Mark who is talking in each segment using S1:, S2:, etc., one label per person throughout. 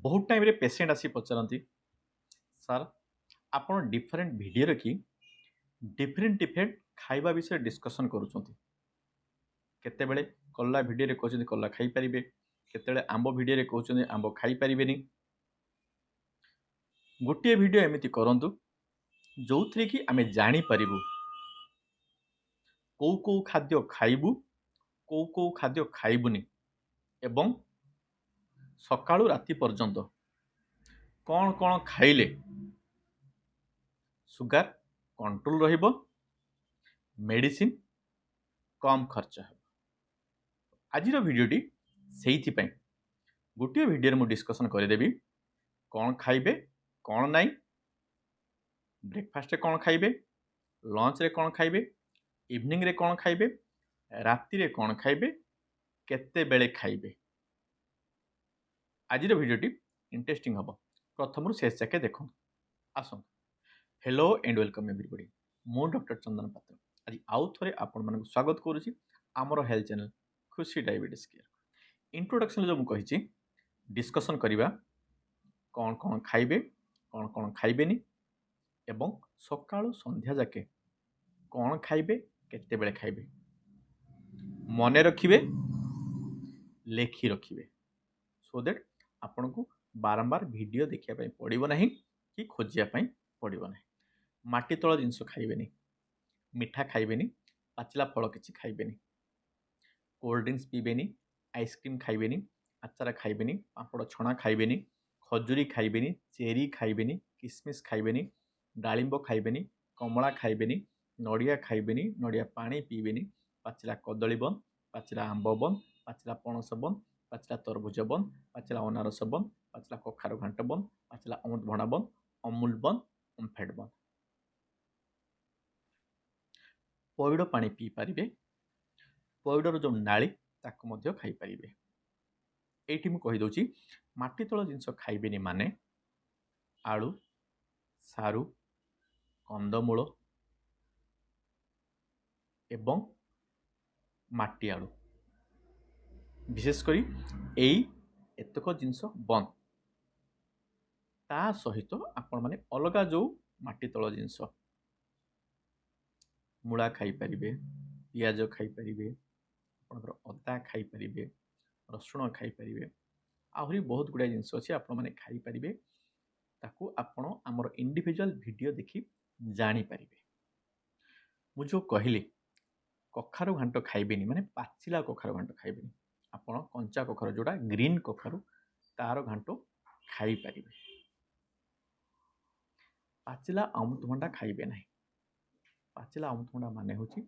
S1: बहुत टाइम रे पेसेंट आसी पचारती सर आपण डिफरेंट भिडियो कि डिफरेंट डिफरेंट खाइबा विषय डिस्कसन करुँच केतेबेले कल्ला भिडियो कहते कल्ला खाई पारे केतेबेले आंब भिडियो कहते आंब खाई पारे गोटे भिडियो एमती करंतु जो थी कि आमे जानी पारिबु कौ खाद्य खाइबु कौ खाद्य खाइबुनी एवं सकाळु राति पर्यंत कौन कौन खाइले सुगार कंट्रोल रहिबो मेडिसिन कम खर्च हे आज भिडियोटी से गोटे भिडियो मुझे डिस्कसन करदेवी कौन खाइबे कौन नाई ब्रेकफास्ट कौन खाइबे लंच रे कौन खाइबे इवनिंग रे कौन खाइबे राति रे कौन खाइबे केते बेले खाइबे आज भिडियोटी इंटरेस्टिंग हम प्रथम शेष जाके देख आस हेलो एंड वेलकम एवरीबॉडी मु डॉक्टर चंदन पात्र आज आउ थे आपण मानक स्वागत करुच्ची आमर हेल्थ चैनल खुशी डायबिटीज केयर इंट्रोडक्शन जो मुझे डिस्कसन करवा कौन कौन खाइबे कौन खाइबेनी एवं सकाळु संध्या जाके कौन खाइबे केते बेले खाइबे मने रखिबे लेखि रखिबे सो दैट आपन को बारंबार वीडियो देखिया पई पड़िबो नाही कि खोजिया पई पड़िबो नाही माटी तळ जिंस खाइबेनी मिठा खाइबेनी पाचिला फल किछि खाइबेनी कोल्ड ड्रिंक्स पीबेनी आइसक्रीम खाइबेनी आचार खाइबेनी पापड़ छणा खाइबेनी खजुरी खाइबेनी चेरी खाइबेनी किसमिस खाइबेनी डालिंब खाइबेनी कमला खाइबेनी नड़िया खाइबेनी नड़िया पानी पीबेनी पाचिला कदली बंद पाचिला आंब बंद पाचिला पणस बंद पाचिला तरभुज बंद पाचिला अनारस बंद पाचिला कखारु घांट बंद पाचिला अमृतभंडा बंद अमूल बंद ओमफेड बंद पइड पानी पी पारिबे पइडर जो नाली ताको मध्य खाई पारिबे एठी मु कहि दउची माटी तळ जिंस खाइबेनी माने आलू सारू कंदमूल एवं माटी आलू विशेषकर एतक जिनस बंद ता सहित आपण माने अलगा जो माटी तळ जिनस मूला खाई पारिबे पियाज खाई पारिबे आपनकर अदा खाई पारिबे रसुण खाई पारिबे आहरी बहुत गुडा जिनस अछि आपण माने खाई पारिबे ताकू आपण हमर इंडिविजुअल वीडियो देखि जानि पारिबे मु जो कहली कखारु घांट खाइबेनी माने पाचिला कखारु घांट खाइबेनी आपण कंचा कखारु जोड़ा ग्रीन कखारु तार घांट खाई पारिबे पाचिला अमृतभंडा खाइबे नाही पाचिला अमृतभंडा माने होची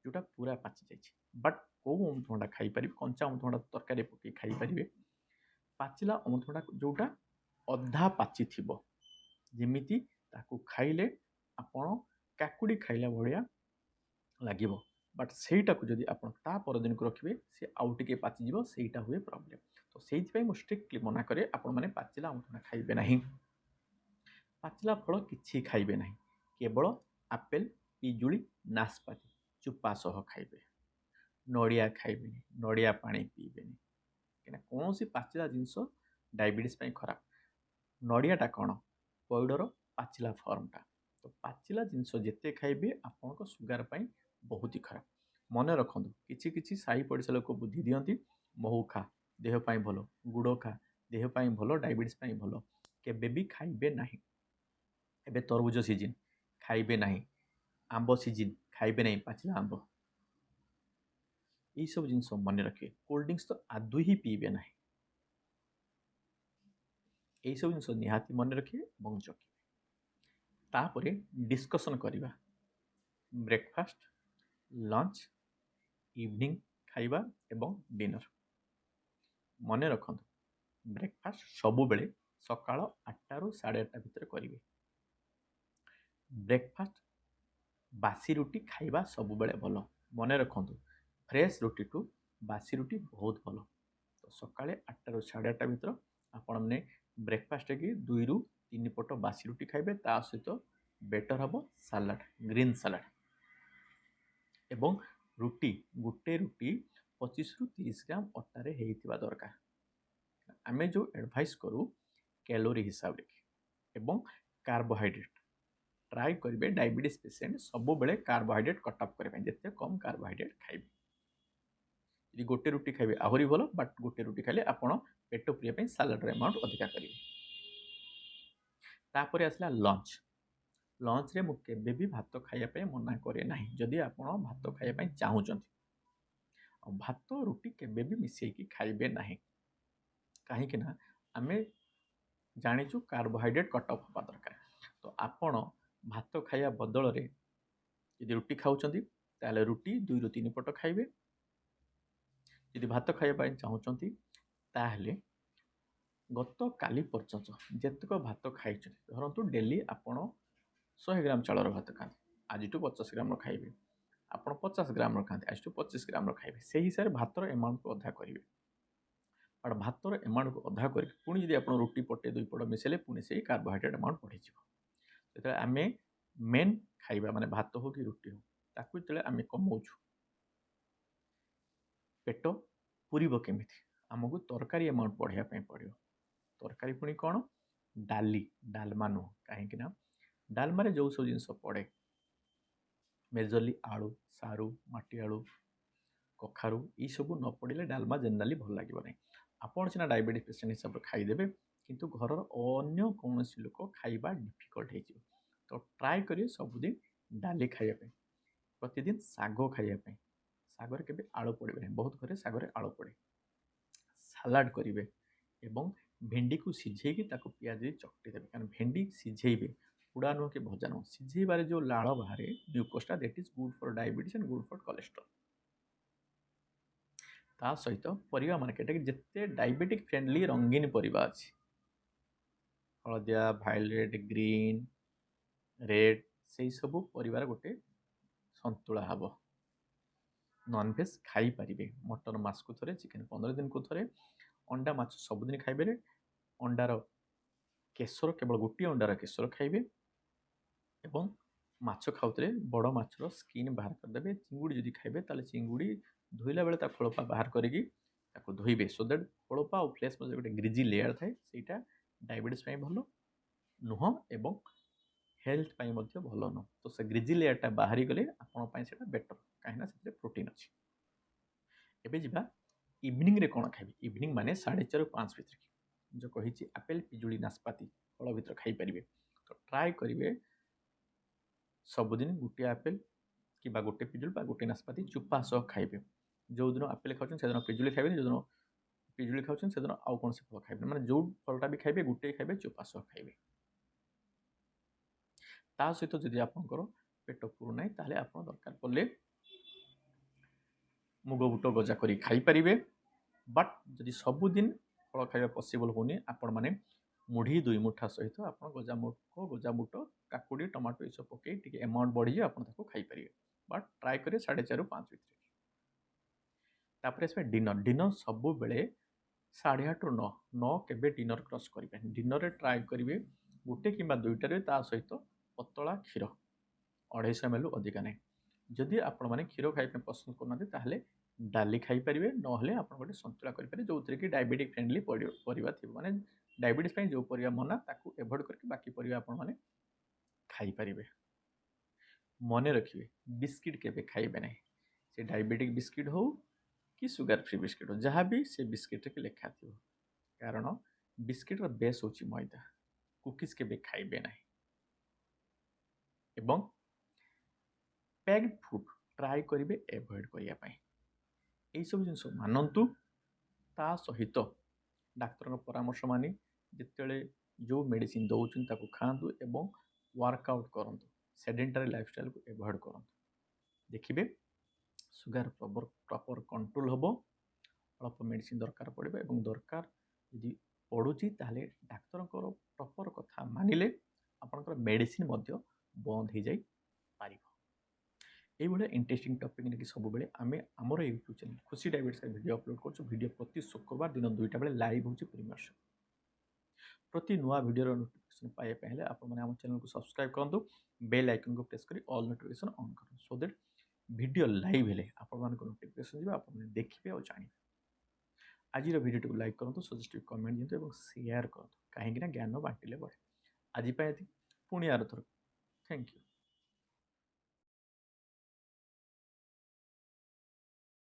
S1: जोटा पूरा पाचि जाइछि बट को अमृतभंडा खाई पारिबे कंचा अमृतभंडा तरकारी पके खाई पारिबे पाचिला अमृतभंडा जोटा अधा पाचि थिबो जेमिति ताकू खाइले आपण काकुडी खाइला भलिया लागिबो बट सेटा को जदि आपण ता पर दिन को रखिबे से आउ टिके पाचि जिवो सेटा हुए प्रॉब्लम तो सेहि पई मो स्ट्रिक्टली मना करे आपण माने पाचिला अमृतभंडा खाइबे नाही पाचिला फल किछि खाइबे नाही केवल आपेल पिजुली नाशपाती चुपा सह खाइबे नड़िया खाइबेनी नड़िया पानी पीबेनी क्या कौन सी पाचिला जिनस डायबिटीज खराब नड़ियाटा कौन पइडर पाचिला फर्मटा तो पाचिला जिनस जिते खाइबे आपन सुगार पाई बहुत ही खराब मन रखु किछि किछि साई पड़िशा लोक बुद्धि दियंती महू खा देह पाई भलो गुड़ खा देह पाई भलो डायबिटीज पाई भलो केबे भी खाइबे नाही एबे तरबुज सीजन खाइबे नाही आंब सीजन खाइबे नहीं पाचिला आंब यही सब जिन मन रखे कोल्ड ड्रिंक्स तो आदु ही पीबे ना यही सब जिन निहाती मन रखिए और जगे तापर डिस्कसन करवा ब्रेकफास्ट लंच इवनिंग खाइबा एवं डिनर मन रखु ब्रेकफास्ट सबु बेले सकाळ 8 ରୁ 8:30 भितर करेंगे ब्रेकफास्ट बासी रुटी खाइबा सब बेले भल मन रखु फ्रेश रुटी टू बासी रुटी बहुत भल तो सकाळे 8 ରୁ 8:30 भितर आपण मैंने ब्रेकफास्ट की 2 ରୁ 3 पट बासी रुटी खाइबे ता सहित बेटर हम सालाड ग्रीन सालाड एवं रुटी गोटे रुटी 25 ରୁ 30 ग्राम अटारे होइतिबा दरकार आमे जो एडवाइस करू कैलोरी हिसाब रे एवं कार्बोहाइड्रेट ट्राई करेंगे डायबिटीज पेसेंट सब बेले कार्बोहाइड्रेट कटअप करने जिते कम कार्बोहाइड्रेट खाइबे यदि गोटे रुटी खाइबे आहरी भल बट गोटे रुटी खाइले आपण पेट पूरिया सालाडर एमाउंट अधिका करेंगे तापर आसला लंच लंच रे मु केबे भी भात खाइबा मना करे ना जदि आपण भात खाइबा चाहूँगी भात रुटी केबे भी मिसेकी खाइबे ना कहीं आमे जाचु कार्बोहाइड्रेट कटअप हवा दरकार तो आपण भात खाइबा बदल रे यदि रुटी खाऊँच ताले रुटी 2 ରୁ 3 पट खाइबे यदि भात खाइबा चाहूँच ताहले गत काली पर्यंत जेतक भात खाई धरतु डेली आपण 100 ग्राम चाउर भात खाते आज 50 ग्राम खाइबे आप 50 ग्राम खाते आज 25 ग्राम खाइबे से हिसाब से भातर एमाउंट को अधा करेंगे बट भातर एमाउंट को अधा कर पुणी जब आप रुटी पटे 2 पट मिसेले पुणी से कार्बोहाइड्रेट एमाउंट बढ़ी जो आम मेन खाइबा माने भात हो कि रुटी हो ताकू जो आम कमाऊँ पेट पूरब केमी आमको तरकारी एमाउंट बढ़ाई पड़ो तरकारी पुणी कौन डाली डालमा नुह कहीं डालमा जो सब जिन पड़े मेजरली आलू सारू माटी आलू कखारू ये सब न पड़े डालमा जेनराली भल लगे ना आपड़ सीना डायबिटीज पेसेंट हिसाब से खाईदे किंतु घर अन्य कौन लोक खाइबा डिफिकल्ट हो तो ट्राए करिए सबुदिन डाली खाइबा प्रतिदिन साग खाइबा सागर के आलू पड़े बहुत घरे सागर आलू पड़े सालाड करेंगे एवं भेंडी को सीझेकी पियाज चकटी देवे कारण भेंडी सीझेबे पुड़ा नुह कि भजा नुह सीझेबार जो लाड़ बाहर म्यूकोसटा that is good for diabetes and good for cholesterol ता सहित परिवा मार्केट जिते डायबिटिक फ्रेंडली रंगीन परिवा अच्छी हलदिया भायोलेट ग्रीन रेड से सब परिवार गोटे संतुला हम नॉनभेज खाई पारे मटन मास को थे चिकेन 15 दिन को थे अंडा माछ सबुदिन खाइबे अंडार केशर केवल गोटे अंडार केशर खाइबे एवं माछ खाऊे बड़ माछर स्किन बाहर करदे चिंगुड़ी जदि खाइबे ताले चिंगुड़ी धोइला बेले खोलपा बाहर करिकी धोइबे सो दैट खोलपा और फ्लेश मध्य गोटे ग्रिजी लेयर थाए सेटा डायबिटीज भल नुह एवं हेल्थ भल नुह तो से ग्रिजी लेयरटा बाहरी गले आपण से बेटर कहीं प्रोटीन अच्छी एबे जिबा इवनिंग रे कौन खाइबे इवनिंग माने 4:30 ରୁ 5 भितर जो कही आपेल पिजुली नाशपाती फल भितर खाई पारे तो ट्राए करेंगे सबुदिन गोटे आपेल कि गोटे पिजुली गोटे नाशपाती चुपा सह खाइबे जो दिन आपेल खाऊँ से दिन पिजुली खाइबे जो दिन पिजुली खाऊँ से दिन आउ कौन से फल खाइबे माने जो फलटा भी खाइबे गोटे खाइबे चुपा सह खाइबे ता सहित जदि आपंकर पेट पुरु ना ताले आप दरकार पड़े मुग बुट गजा करी खाई पारिबे बट जदि सबुदिन फल खाइबा पॉसिबल होनी आपण माने मुढ़ी 2 मुठा सहित आप गजा बुट काकुड़ी टमाटो ये सब पकई टी एमाउंट बढ़ी जाए आपको खाई पारिबे बट ट्राए करें 4:30 ରୁ 5 भितर तापर आसपे डिनर डिनर सब बेले 8:30 ରୁ 9 9 केबे डिनर क्रॉस करेंगे डिनर रे ट्राए करेंगे गोटे कि 2टारे ता सहित पतला क्षीर 250 ml अधिका नहीं जदि आपण मैंने क्षीर खाइबा पसंद करना डाली खाई पारे ना आप गोटे संतुला करेंगे जो थी कि डायबिटिक फ्रेंडली परिवा थी माने डायबिटीज जो परिवा मना ताकू एवॉइड करके बाकी परिवा आपण माने खाई पारिबे मने रखिए बिस्किट केबे खाइबे नहीं से डायबिटिक बिस्किट हो कि सुगर फ्री बिस्किट हो जहाँ भी से बिस्किट के लेखा थी कारण बिस्किट बेस होची मैदा कुकीज केबे खाइबे नहीं एवं पैक्ड फूड ट्राए करेंगे एवॉइड करने यही सब जिन मानतु ता सहित डाक्तर परामर्श मानी जिते जो मेडिसिन दौरान ताकू खातु एवं वर्कआउट करूँ सेडेंटरी लाइफस्टाइल को एवॉइड करूँ देखिए सुगर प्रॉपर कंट्रोल हम अल्प मेडिसिन दरकार पड़े दरकार यदि पड़ुची ताले डाक्तर प्रॉपर कथा मानिले आपनकर मेडिसिन बंद हो जाई पारिबो ये इंटरेस्टिंग टॉपिक नहीं सब बेले आम आमर यूट्यूब चैनल खुशी डायबिटीज वीडियो अपलोड कर वीडियो प्रति शुक्रवार दिन 2टा बेले लाइव होची प्रीमियर शो प्रति नुआ वीडियो नोटिफिकेशन पाइबा आप चैनल को सब्सक्राइब करूँ बेल आइकन को प्रेस कर ऑल नोटिफिकेशन ऑन करूँ सो दैट वीडियो लाइव हेले आप नोटिफिकेशन आप देखिए और जानिए ଆଜିର ଭିଡ଼ିଓଟିକୁ ଲାଇକ୍ କରନ୍ତୁ, ସଜେଷ୍ଟିଭ୍ କମେଣ୍ଟ ଦିଅନ୍ତୁ ଏବଂ ସେୟାର କରନ୍ତୁ, କାହିଁକିନା ଜ୍ଞାନ ବାଣ୍ଟିଲେ ବଢ଼େ। ଆଜି ପାଇଁ ଏତିକି, ପୁଣି ଆରଥର। Thank you.